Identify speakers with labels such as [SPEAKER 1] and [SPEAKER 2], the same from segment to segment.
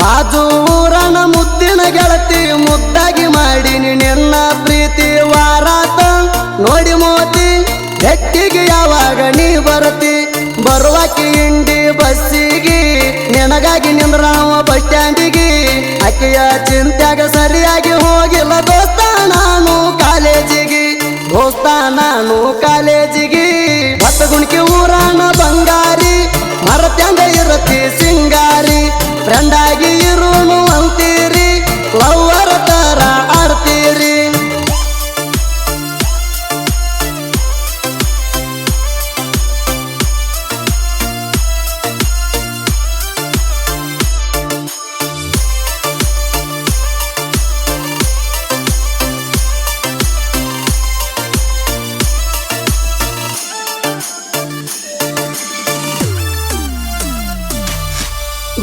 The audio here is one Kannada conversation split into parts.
[SPEAKER 1] ಬಾಜೂರನ ಮುದ್ದಿನ ಗೆಳತಿ ಮುದ್ದಾಗಿ ಮಾಡಿನಿ ನಿನ್ನ ಪ್ರೀತಿ ವಾರಾತ ನೋಡಿ ಮೋತಿ ಬೆಟ್ಟಿಗೆ ಯಾವಾಗ ನೀ ಬರತಿ ಬರುವಾಕಿ ಇಂಡಿ ಬಸ್ಸಿಗೆ ನಿನಗಾಗಿ ನಿಂದ್ರಾವ ಬಸ್ ಸ್ಟ್ಯಾಂಡಿಗೆ ಆಕೆಯ ಚಿಂತ್ಯಾಗ ಸರಿಯಾಗಿ ಹೋಗಿಲ್ಲ ದೋಸ್ತ ನಾನು ಕಾಲೇಜಿಗೆ ದೋಸ್ತ ನಾನು ಕಾಲೇಜಿಗೆ ಹತ್ತು ಗುಣಿಕೆ ಊರಾನ ಬಂಗಾರಿ ಮರತ್ಯಂಗ ಇರತಿ ಸಿಂಗಾರಿ ಫ್ರೆಂಡ್ ಆಗಿ ಇರುನು ಅಂತೀರಿ ಲವ್ವರ ತರ ಆಡ್ತೀರಿ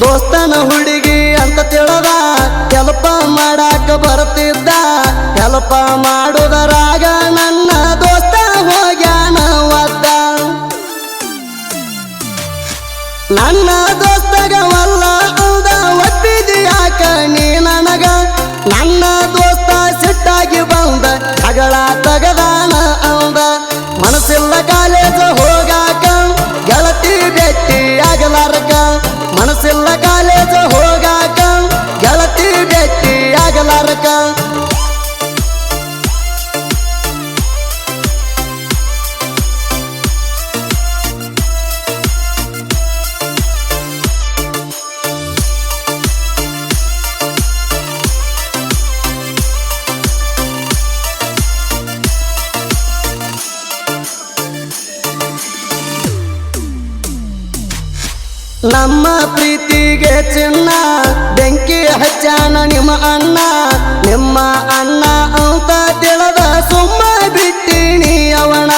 [SPEAKER 1] ದೋಸ್ತನ ಹುಡುಗಿ ಅಂತ ತಿಳದ ಕೆಲಪ ಮಾಡಾಕ ಬರ್ತಿದ್ದ ಕೆಲಪ ಮಾಡುದರಾಗ ನನ್ನ ದೋಸ್ತ ಹೋಗ್ಯಾನ ಒದ್ದ ನನ್ನ ದೋಸ್ತಗವಲ್ಲ ಹೌದ ಒಪ್ಪಿದ್ಯಾಕ ನೀ ನನಗ ನನ್ನ ದೋಸ್ತ ಸಿಟ್ಟಾಗಿ ಬಂದ ಜಗಳ ತಗದಾನ ಹೌದ ಮನಸ್ಸಿಲ್ಲ ಕಾಲೇಜ್ ಹೋಗಾಕ ಗೆಳತಿ ಭೇಟಿ ಆಗಲಾರಕ ಮನಸ್ಸಿಲ್ಲ ಕಾಲೇಜ್ ಹೋಗಾಕ ಗೆಳತಿ ಭೇಟಿ ಆಗಲಾರಕ ನಮ್ಮ ಪ್ರೀತಿಗೆ ಚಿನ್ನ ಬೆಂಕಿ ಹಚ್ಚಾನ ನಿಮ್ಮ ಅಣ್ಣ ಅಂತ ತಿಳದ ಸುಮ್ಮ ಬಿಟ್ಟಿನಿ ಅವನ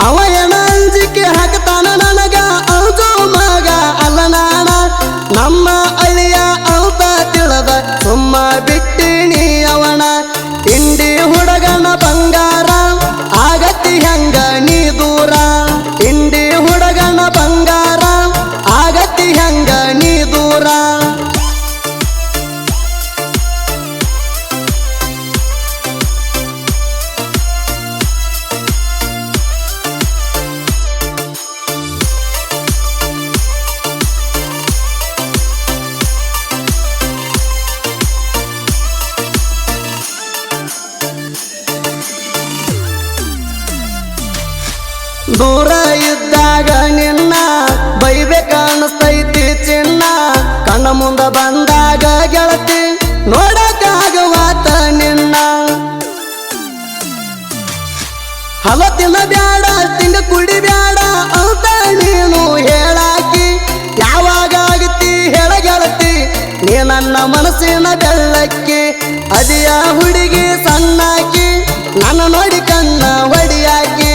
[SPEAKER 1] ಅವನ ಅಂಜಿಕೆ ಹಾಕ್ತಾನ ನನಗ ಅವಜೋ ಮಗ ಅಲ್ಲ ನಾಣ ನಮ್ಮ ಅಳಿಯ ಅಂತ ತಿಳದ ಸುಮ್ಮ ಬಿಟ್ಟಿನಿ ಅವನ ಇಂಡಿ ಹುಡುಗನ ಬಂಗಾರ ಆಗತಿ ಹೆಂಗ ನೀ ದೂರ ಇಂಡಿ ಹುಡುಗನ ಬಂಗಾರ ಆಗತಿ ಹೆಂಗ ನೀ ದೂರ ದೂರ ಇದ್ದಾಗ ನಿನ್ನ ಬೈಬೇಕ ಅನಿಸ್ತೈತಿ ಚಿನ್ನ ಕಣ್ಣ ಮುಂದ ಬಂದಾಗ ಗೆಳತಿ ನೋಡಕ್ಕಾಗವಾತ ನಿನ್ನ ಹಲತಿನ ಬ್ಯಾಡ ತಿಂಗ ಕುಡಿ ಬ್ಯಾಡ ಅಂತ ನೀನು ಹೇಳಾಕಿ ಯಾವಾಗ ಆಗತಿ ಹೇಳ ಗೆಳತಿ ನೀ ನನ್ನ ಮನಸ್ಸಿನ ಬೆಳ್ಳಕ್ಕಿ ಅದಿಯ ಹುಡುಗಿ ಸಣ್ಣಾಕಿ ನನ್ನ ನೋಡಿ ಕಣ್ಣ ಹೊಡಿಯಾಕಿ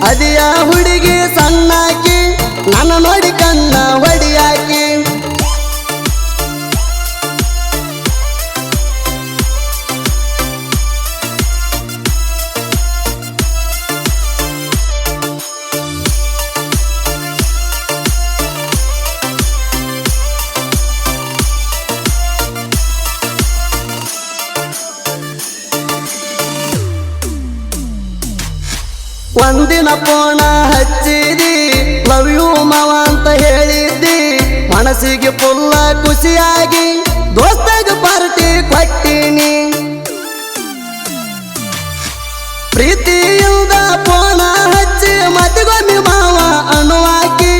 [SPEAKER 1] ಅದಿಯ ಹುಡುಗಿ ಸಣ್ಣಾಕಿ ನನ್ನ ನೋಡಿ ಕಣ್ಣ ಹೊಡಿಯಾಕಿ ಒಂದಿನ ಫೋನ ಹಚ್ಚಿದಿ ಲವ್ ಯು ಮಾವ ಅಂತ ಹೇಳಿದ್ದಿ ಮನಸ್ಸಿಗೆ ಫುಲ್ಲ ಖುಷಿಯಾಗಿ ದೋಸ್ತಗ ಪಾರ್ಟಿ ಕೊಟ್ಟಿನಿ ಪ್ರೀತಿಯಿಂದ ಫೋನ ಹಚ್ಚಿ ಮತಿಗೊಮ್ಮೆ ಮಾವ ಅನ್ನುವಾಕಿ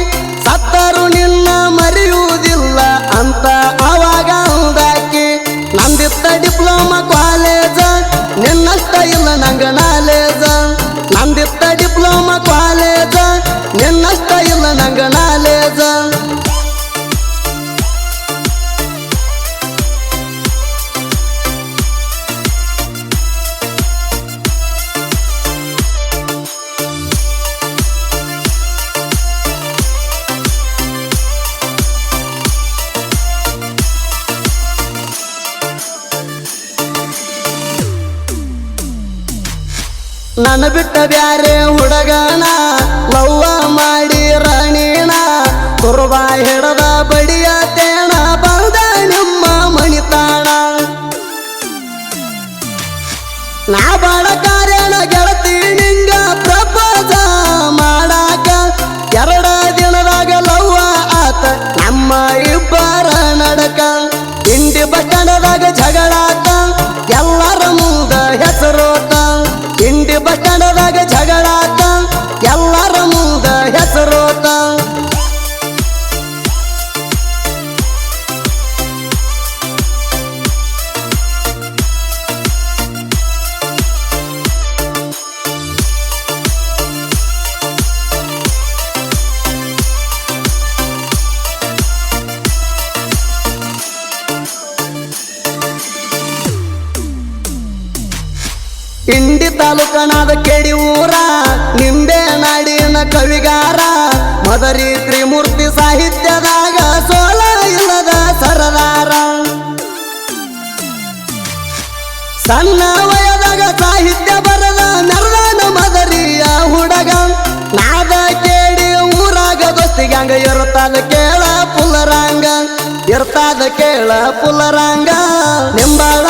[SPEAKER 1] ಸತ್ತರು ನಿನ್ನ ಮರೆಯುವುದಿಲ್ಲ ಅಂತ ಅವಾಗ ಅಂದಾಕಿ ನಂದಿತ್ತ ಡಿಪ್ಲೊಮಾ ಕಾಲೇಜ ನಿನ್ನಷ್ಟ ಇಲ್ಲ ನಂಗ ನಾಲೇಜ ನಂದಿತ್ತ ಡಿಪ್ಲೊಮಾ ಕಾಲೇಜ ನಿನ್ನಷ್ಟ ಇಲ್ಲ ನಂಗ ನಾಲೇಜ ನನ್ನ ಬಿಟ್ಟ ಬ್ಯಾರೆ ಹುಡುಗನ ಲವ್ವ ಮಾಡಿ ರಾಣಿನ ಕುರ್ಬಾ ಹಿಡದ ನಡಕ ಇಂಡಿ ಬಟ್ಟಣದಾಗ ಜಗಳಾತ ಎಲ್ಲರ ಮುಂದ ಹೆಸರೋತ ಇಂಡಿ ಬಟ್ಟಣದಾಗ ಜಗಳಾತ ಎಲ್ಲರ ಮುಂದ ಹೆಸರೋತ ಇಂಡಿ ತಾಲೂಕನಾದ ಕೆಡಿ ಊರ ನಿಂಬೆ ನಾಡಿನ ಕವಿಗಾರ ಮದರಿ ತ್ರಿಮೂರ್ತಿ ಸಾಹಿತ್ಯದಾಗ ಸೋಲ ಇಲ್ಲದ ಸರದಾರ ಸಣ್ಣ ವಯದಾಗ ಸಾಹಿತ್ಯ ಬರದ ಮೆರದಾನ ಮದರಿಯ ಹುಡುಗ ನಾದ ಕೇಳಿ ಊರಾಗ ದೋಸ್ತಿಗಂಗ ಇರ್ತದ ಕೇಳ ಪುಲ್ಲರಾಂಗ ಇರ್ತದ ಕೇಳ ಪುಲ್ಲರಾಂಗ ನಿಂಬಾಳ